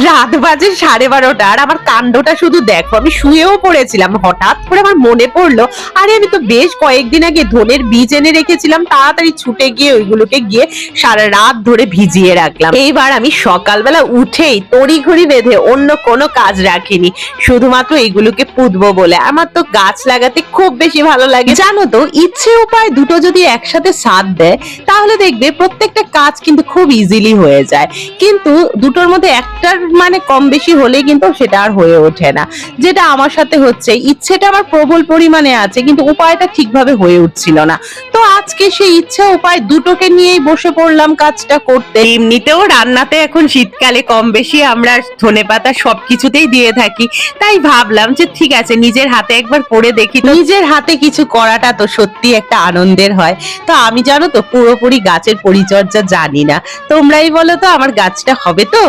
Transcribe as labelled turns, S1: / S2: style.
S1: রাত বাজে 12:30 আর আমার কাণ্ডটা শুধু দেখো। আমি শুয়েও পড়েছিলাম, হঠাৎ করে আমার মনে পড়লো আরে আমি তো বেশ কয়েকদিন আগে ধনের বীজ এনে রেখেছিলাম, তাড়াতাড়ি ছুটে গিয়ে ওইগুলোকে গিয়ে সারা রাত ধরে ভিজিয়ে রাখলাম। এইবার আমি সকালবেলা উঠেই তড়িঘড়ি বেঁধে অন্য কোনো কাজ রাখিনি, শুধুমাত্র এইগুলোকে পুঁতবো বলে। আমার তো গাছ লাগাতে খুব বেশি ভালো লাগে জানো তো। ইচ্ছে উপায় দুটো যদি একসাথে সাথ দেয় তাহলে দেখবে প্রত্যেকটা কাজ কিন্তু খুব ইজিলি হয়ে যায়, কিন্তু দুটোর মধ্যে একটার মানে কম বেশি হলে কিন্তু সেটা আর হয়ে ওঠে না। যেটা আমার সাথে হচ্ছে, ইচ্ছেটা আমার প্রবল পরিমাণে আছে কিন্তু উপায়টা ঠিকভাবে হয়ে উঠছিল না। তো আজকে সেই ইচ্ছা উপায় দুটোকে নিয়েই বসে পড়লাম কাজটা করতে। এমনিতেও রান্নাতে এখন শীতকালে কম বেশি আমরা ধনেপাতা সবকিছুতেই দিয়ে থাকি, তাই ভাবলাম যে ঠিক আছে নিজের হাতে একবার করে দেখি। তো নিজের হাতে কিছু করাটা তো সত্যি একটা আনন্দের হয়। তো আমি জানো তো পুরোপুরি গাছের পরিচর্যা জানি না, তোমরাই বলো তো আমার গাছটা হবে তো।